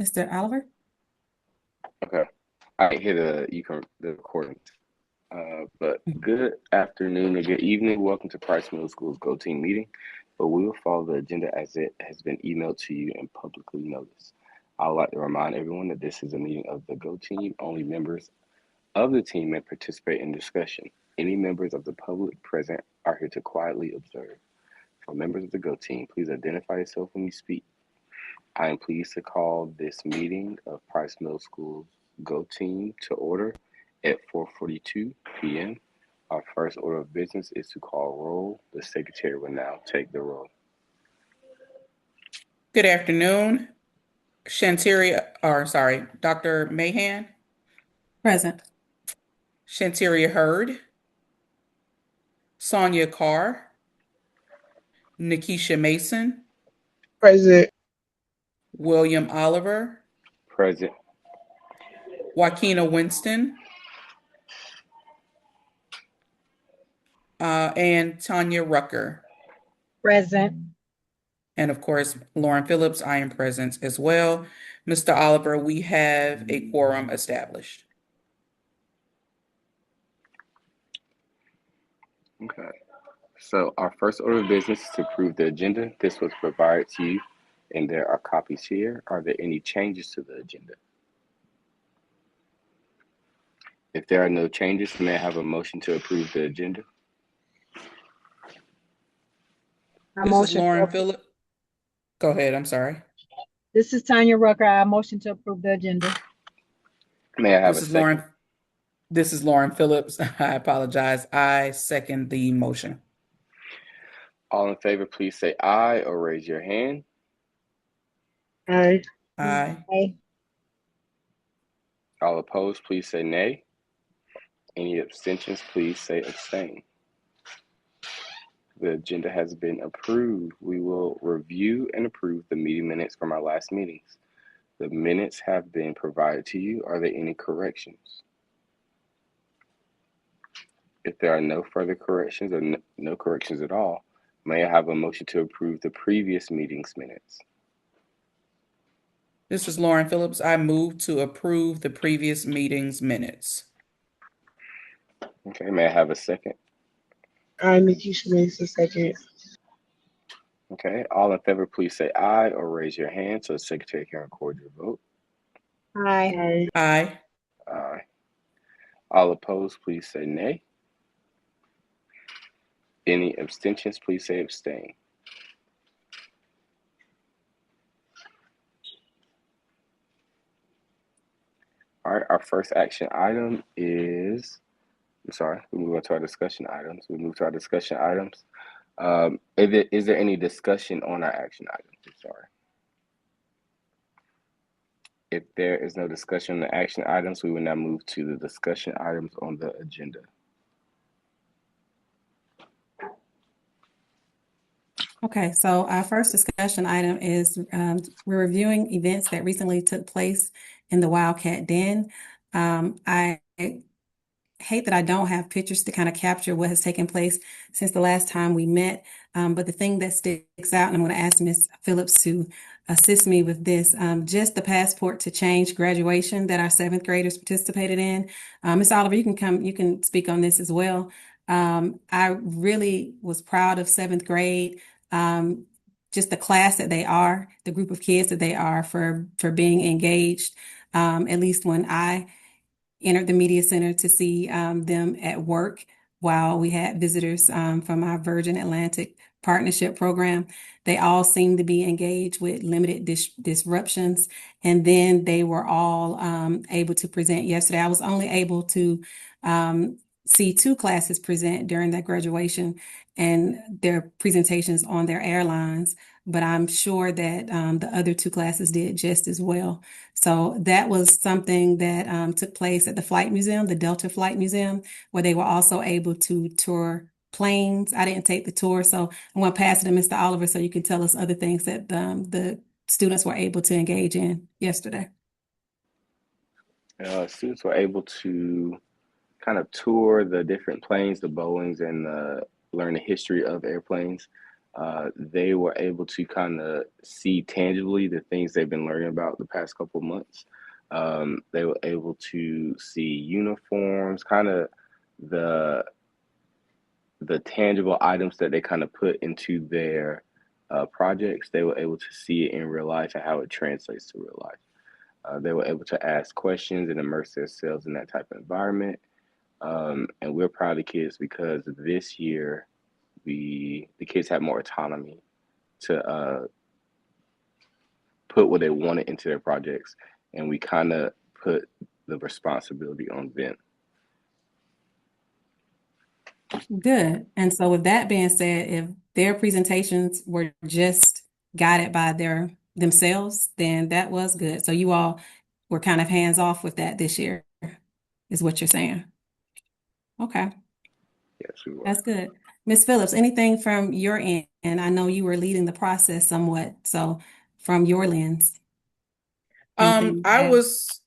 Mr. Oliver? Okay. I didn't hear the recording. But good afternoon or good evening. Welcome to Price Middle School's Go Team meeting. But we will follow the agenda as it has been emailed to you and publicly noticed. I would like to remind everyone that this is a meeting of the Go Team. Only members of the team may participate in discussion. Any members of the public present are here to quietly observe. For members of the Go Team, please identify yourself when you speak. I am pleased to call this meeting of Price Middle School's Go Team to order at 4:42 p.m. Our first order of business is to call roll. The secretary will now take the roll. Good afternoon. Dr. Mahan, Present. Shanteria Hurd, Sonia Carr, Nikisha Mason, Present. William Oliver, Present. Joaquina Winston, and Tanya Rucker. Present. And of course, Lauren Phillips, I am present as well. Mr. Oliver, we have a quorum established. Okay. So our first order of business is to approve the agenda. This was provided to you, and there are copies here. Are there any changes to the agenda? If there are no changes, may I have a motion to approve the agenda? This is Lauren Phillips. Go ahead, I'm sorry. This is Tanya Rucker. I motion to approve the agenda. May I have This a is second? Lauren Phillips. I apologize. I second the motion. All in favor, please say aye or raise your hand. Aye. Aye. Aye. All opposed, please say nay. Any abstentions, please say abstain. The agenda has been approved. We will review and approve the meeting minutes from our last meetings. The minutes have been provided to you. Are there any corrections? If there are no further corrections or no corrections at all, may I have a motion to approve the previous meeting's minutes? This is Lauren Phillips. I move to approve the previous meeting's minutes. Okay, may I have a second? Nikisha Mason, second. Okay, all in favor, please say aye or raise your hand so the secretary can record your vote. Aye. Aye. Aye. All opposed, please say nay. Any abstentions, please say abstain. All right, our first action item is, we move on to our discussion items. Is there any discussion on our action items? I'm sorry. If there is no discussion on the action items, we will now move to the discussion items on the agenda. Okay, so our first discussion item is we're reviewing events that recently took place in the Wildcat Den. I hate that I don't have pictures to kind of capture what has taken place since the last time we met. But the thing that sticks out, and I'm going to ask Ms. Phillips to assist me with this, just the passport to change graduation that our seventh graders participated in. Ms. Oliver, you can speak on this as well. I really was proud of seventh grade. Just the class that they are, the group of kids that they are for being engaged. At least when I entered the media center to see them at work while we had visitors from our Virgin Atlantic partnership program. They all seemed to be engaged with limited disruptions. And then they were all able to present yesterday. I was only able to see two classes present during that graduation and their presentations on their airlines, but I'm sure that the other two classes did just as well. So that was something that took place at the Flight Museum, the Delta Flight Museum, where they were also able to tour planes. I didn't take the tour, so I'm going to pass it to Mr. Oliver so you can tell us other things that the students were able to engage in yesterday. Students were able to kind of tour the different planes, the Boeings, and learn the history of airplanes. they were able to kind of see tangibly the things they've been learning about the past couple of months. They were able to see uniforms, kind of the the tangible items that they kind of put into their projects. They were able to see it in real life and how it translates to real life. They were able to ask questions and immerse themselves in that type of environment. And we're proud of kids because this year the kids have more autonomy to put what they wanted into their projects, and we kind of put the responsibility on them. Good. And so with that being said, if their presentations were just guided by themselves, then that was good. So you all were kind of hands off with that this year, is what you're saying. Okay, Yes, we were. that's good. Ms. Phillips, anything from your end? And I know you were leading the process somewhat. So from your lens, anything you I have? was,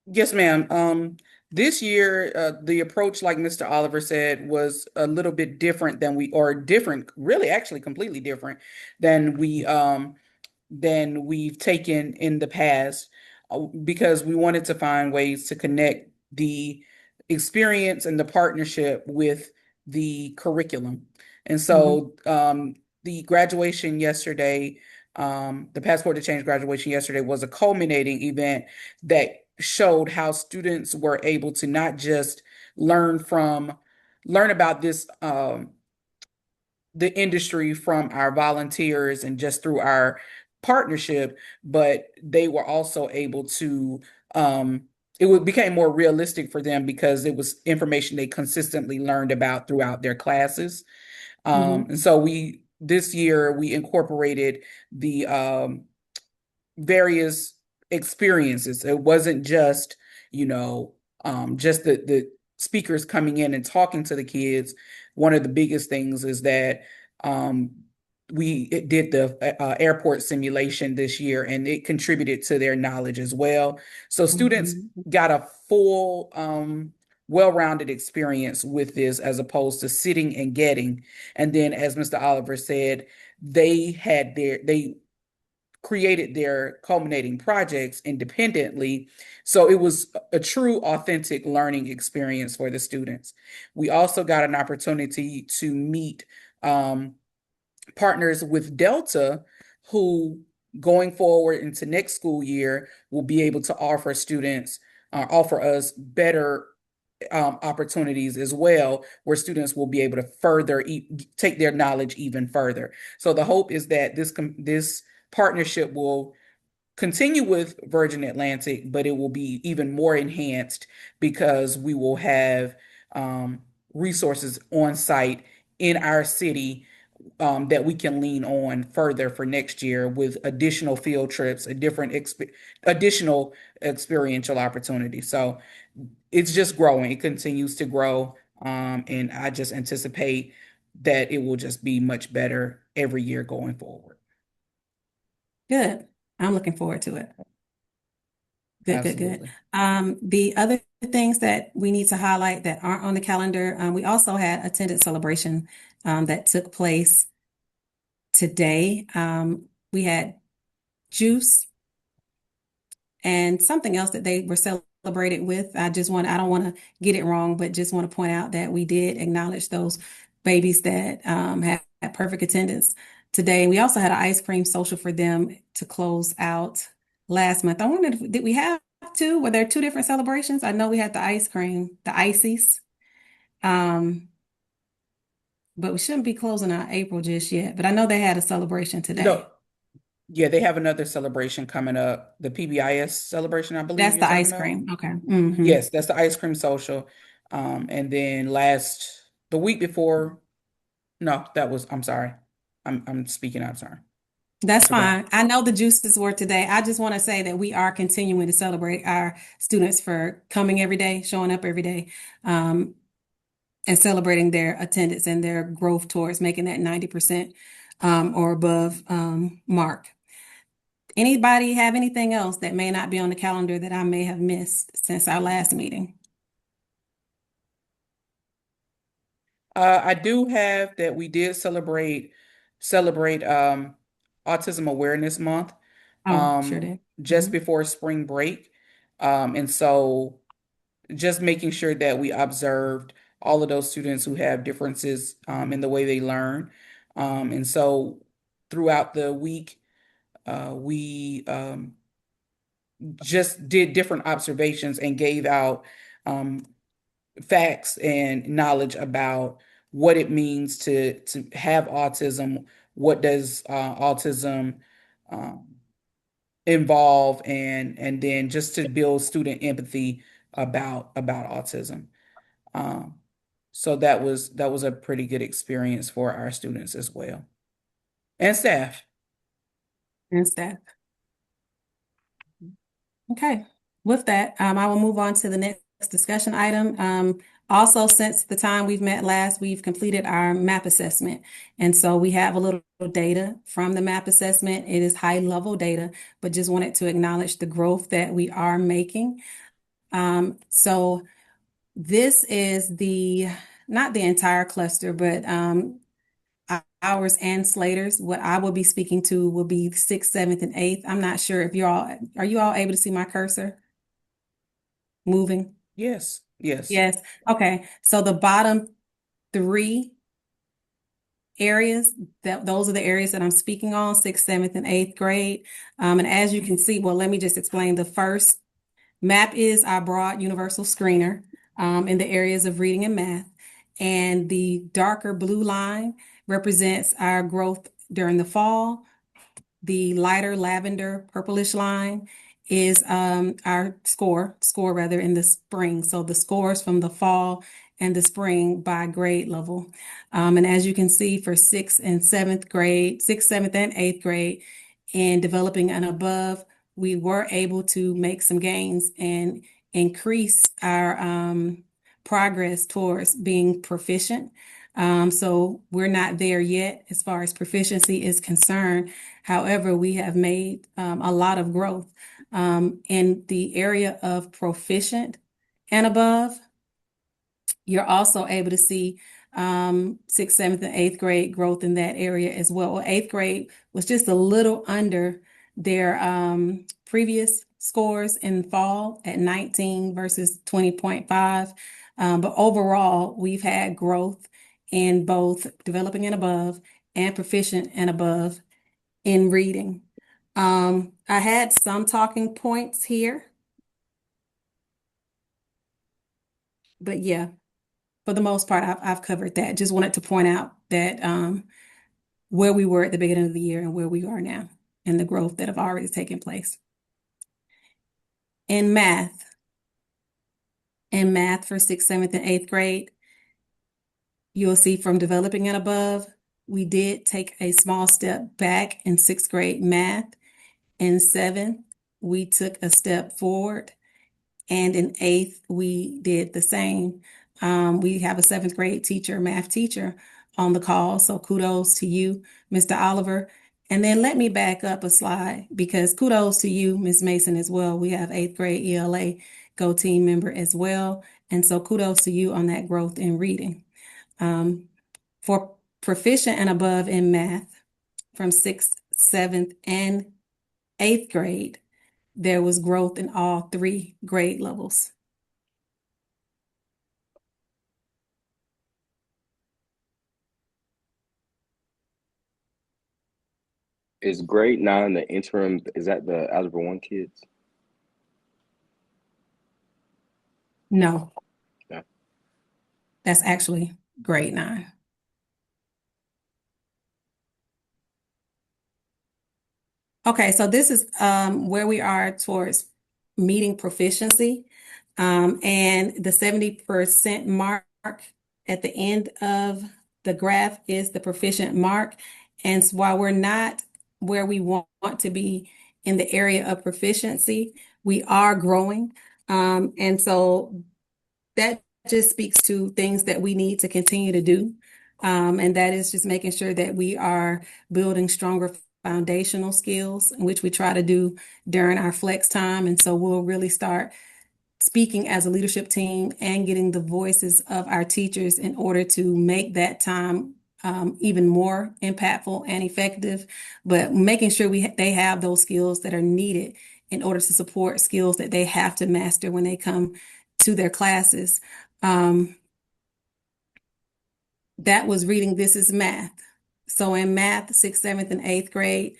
yes, ma'am. This year, the approach, like Mr. Oliver said, was a little bit different or different, really, actually, completely different than we've taken in the past, because we wanted to find ways to connect the experience and the partnership with the curriculum. And Mhm. so the graduation yesterday, the Passport to Change graduation yesterday was a culminating event that showed how students were able to not just learn about this the industry from our volunteers and just through our partnership, but they were also able to became more realistic for them because it was information they consistently learned about throughout their classes. Mhm. And so we this year we incorporated the various experiences. It wasn't just, just the speakers coming in and talking to the kids. One of the biggest things is that um, we did the airport simulation this year, and it contributed to their knowledge as well. So students Mhm. got a full, well-rounded experience with this as opposed to sitting and getting. And then, as Mr. Oliver said, they created their culminating projects independently. So it was a true, authentic learning experience for the students. We also got an opportunity to meet partners with Delta, who going forward into next school year will be able to offer us better opportunities as well, where students will be able to take their knowledge even further. So the hope is that this partnership will continue with Virgin Atlantic, but it will be even more enhanced because we will have resources on site in our city that we can lean on further for next year with additional field trips, additional experiential opportunities. So it's just growing. It continues to grow. And I just anticipate that it will just be much better every year going forward. Good. I'm looking forward to it. Good, good, good. Absolutely. The other things that we need to highlight that aren't on the calendar, we also had attendance celebration that took place today. We had juice and something else that they were celebrated with. I don't want to get it wrong, but just want to point out that we did acknowledge those babies that had perfect attendance today. We also had an ice cream social for them to close out last month. I wondered, did we have two? Were there two different celebrations? I know we had the ice cream, the ices, but we shouldn't be closing out April just yet. But I know they had a celebration today. No, yeah, they have another celebration coming up, the PBIS celebration, I believe That's you're the talking ice about. cream. Okay. Hmm. Yes, that's the ice cream social. And then the week before, no, I'm sorry. I'm speaking, I'm sorry. I That's forgot. fine. I know the juices were today. I just want to say that we are continuing to celebrate our students for coming every day, showing up every day, um, and celebrating their attendance and their growth towards making that 90% or above mark. Anybody have anything else that may not be on the calendar that I may have missed since our last meeting? I do have that we did celebrate celebrate Autism Awareness Month Oh, sure did. just before spring break. And so just making sure that we observed all of those students who have differences in the way they learn. And so throughout the week, we just did different observations and gave out um, facts and knowledge about what it means to have autism. What does autism um, involve, and then just to build student empathy about autism. Um, so that was a pretty good experience for our students as well and staff. And staff. Okay. With that, I will move on to the next discussion item. Also, since the time we've met last, we've completed our MAP assessment. And so we have a little data from the MAP assessment. It is high level data, but just wanted to acknowledge the growth that we are making. So this is not the entire cluster, but ours and Slater's. What I will be speaking to will be 6th, 7th, and 8th. I'm not sure if are you all able to see my cursor moving? Yes, yes. Yes. Okay. So the bottom three areas, those are the areas that I'm speaking on, 6th, 7th, and 8th grade. And as you can see, well, let me just explain. The first MAP is our broad universal screener in the areas of reading and math. And the darker blue line represents our growth during the fall. The lighter lavender purplish line is our score rather in the spring. So the scores from the fall and the spring by grade level. And as you can see for 6th and 7th grade, 6th, 7th, and 8th grade in developing and above, we were able to make some gains and increase our progress towards being proficient. So we're not there yet as far as proficiency is concerned. However, we have made a lot of growth in the area of proficient and above. You're also able to see 6th, 7th, and 8th grade growth in that area as well. Well, 8th grade was just a little under their previous scores in fall at 19 versus 20.5. But overall, we've had growth in both developing and above and proficient and above in reading. I had some talking points here, but yeah, for the most part, I've covered that. Just wanted to point out that where we were at the beginning of the year and where we are now and the growth that have already taken place. In math for 6th, 7th, and 8th grade, you'll see from developing and above, we did take a small step back in 6th grade math. In 7th, we took a step forward. And in 8th, we did the same. We have a 7th grade teacher, math teacher on the call. So kudos to you, Mr. Oliver. And then let me back up a slide because kudos to you, Ms. Mason, as well. We have 8th grade ELA Go team member as well. And so kudos to you on that growth in reading. For proficient and above in math from 6th, 7th, and 8th grade, there was growth in all 3 grade levels. Is grade 9 the interim? Is that the Algebra 1 kids? No, Yeah. that's actually grade 9. Okay, so this is where we are towards meeting proficiency. And the 70% mark at the end of the graph is the proficient mark. And while we're not where we want to be in the area of proficiency, we are growing. And so that just speaks to things that we need to continue to do. And that is just making sure that we are building stronger foundational skills, which we try to do during our flex time. And so we'll really start speaking as a leadership team and getting the voices of our teachers in order to make that time even more impactful and effective, but making sure they have those skills that are needed in order to support skills that they have to master when they come to their classes. That was reading This is Math. So in math, sixth, seventh, and eighth grade,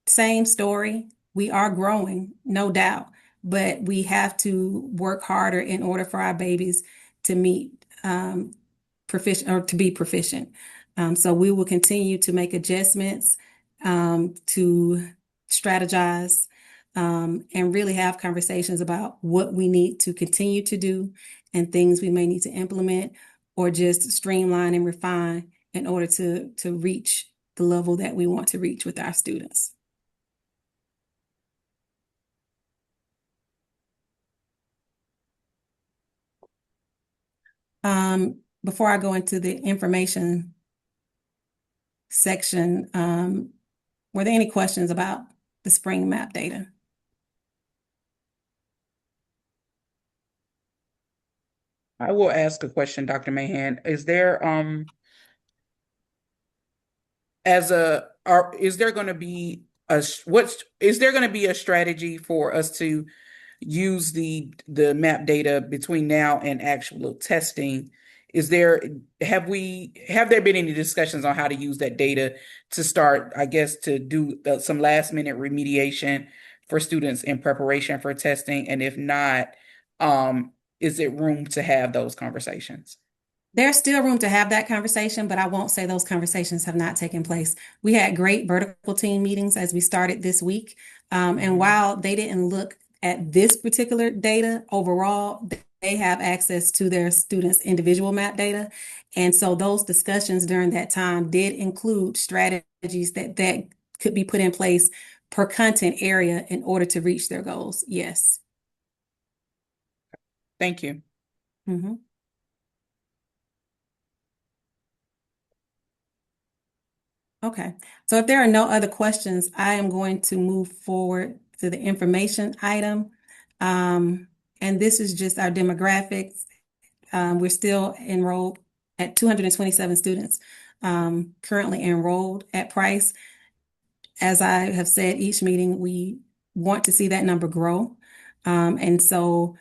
same story. We are growing, no doubt, but we have to work harder in order for our babies to meet proficient or to be proficient. So we will continue to make adjustments, to strategize, and really have conversations about what we need to continue to do and things we may need to implement or just streamline and refine in order to reach the level that we want to reach with our students. Before I go into the information section, were there any questions about the spring map data? I will ask a question, Dr. Mahan. Is there is there going to be is there going to be a strategy for us to use the map data between now and actual testing? Have there been any discussions on how to use that data to start, I guess, to do some last minute remediation for students in preparation for testing? And if not, is it room to have those conversations? There's still room to have that conversation, but I won't say those conversations have not taken place. We had great vertical team meetings as we started this week. And while they didn't look at this particular data overall, they have access to their students' individual map data. And so those discussions during that time did include strategies that could be put in place per content area in order to reach their goals. Yes. Thank you. Mm-hmm. Okay, so if there are no other questions, I am going to move forward to the information item. And this is just our demographics. We're still enrolled at 227 students, currently enrolled at Price. As I have said each meeting, we want to see that number grow. And so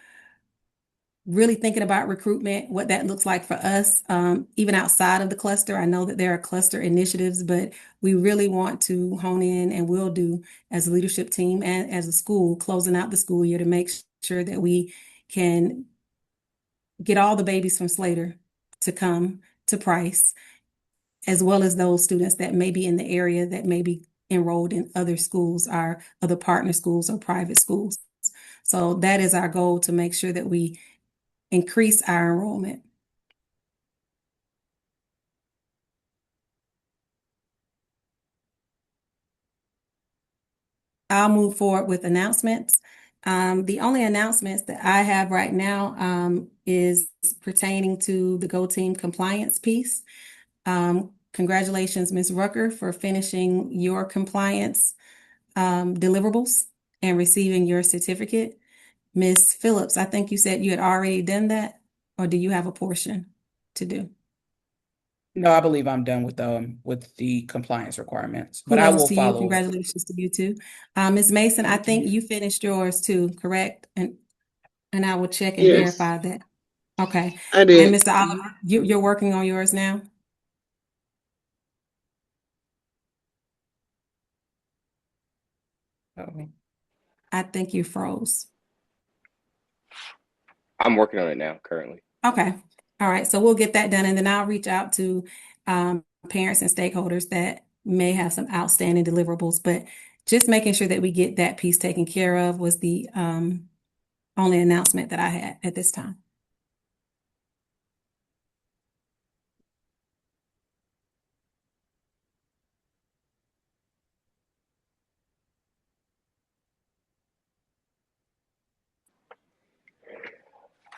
really thinking about recruitment, what that looks like for us, even outside of the cluster. I know that there are cluster initiatives, but we really want to hone in, and will do as a leadership team and as a school, closing out the school year, to make sure that we can get all the babies from Slater to come to Price, as well as those students that may be in the area that may be enrolled in other schools, our other partner schools or private schools. So that is our goal, to make sure that we increase our enrollment. I'll move forward with announcements. The only announcements that I have right now is pertaining to the Go Team compliance piece. Congratulations, Ms. Rucker, for finishing your compliance deliverables and receiving your certificate. Ms. Phillips, I think you said you had already done that, or do you have a portion to do? No, I believe I'm done with the compliance requirements, but I Kudos will to you. follow. Congratulations to you too. Ms. Mason, I Thank think you. you finished yours too, correct? And I will check and Yes, verify that. Okay. I And did. Mr. Oliver, you're working on yours now? Oh. I think you froze. I'm working on it now currently. Okay. All right. So we'll get that done, and then I'll reach out to parents and stakeholders that may have some outstanding deliverables. But just making sure that we get that piece taken care of was the only announcement that I had at this time.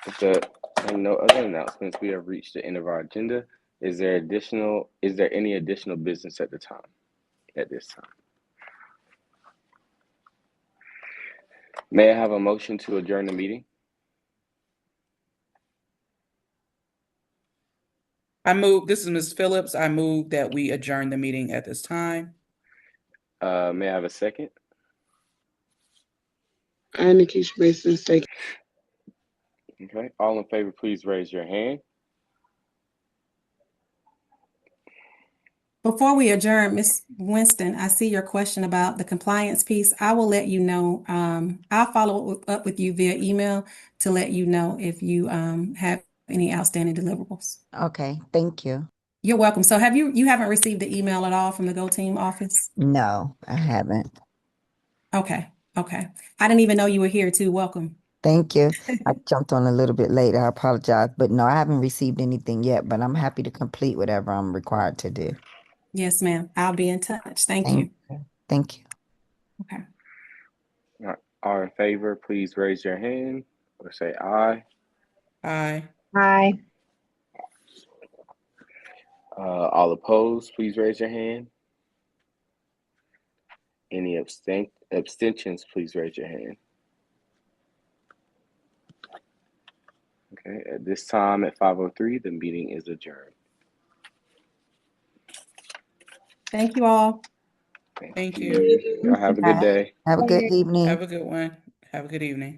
If there are no other announcements, we have reached the end of our agenda. Is there any additional business at this time? May I have a motion to adjourn the meeting? This is Ms. Phillips. I move that we adjourn the meeting at this time. May I have a second? Nikisha Mason, second. Okay. All in favor, please raise your hand. Before we adjourn, Ms. Winston, I see your question about the compliance piece. I will let you know. I'll follow up with you via email to let you know if you have any outstanding deliverables. Okay, thank you. You're welcome. So you haven't received the email at all from the Go Team office? No, I haven't. Okay. I didn't even know you were here too. Welcome. Thank you. I jumped on a little bit late. I apologize, but no, I haven't received anything yet, but I'm happy to complete whatever I'm required to do. Yes, ma'am. I'll be in touch. Thank you. Thank you. Okay. All in favor, please raise your hand or say aye. Aye. Aye. All opposed, please raise your hand. Any abstentions, please raise your hand. Okay, at this time at 5:03, the meeting is adjourned. Thank you all. Thank you. Y'all have a good day. Have a good evening. Have a good one. Have a good evening.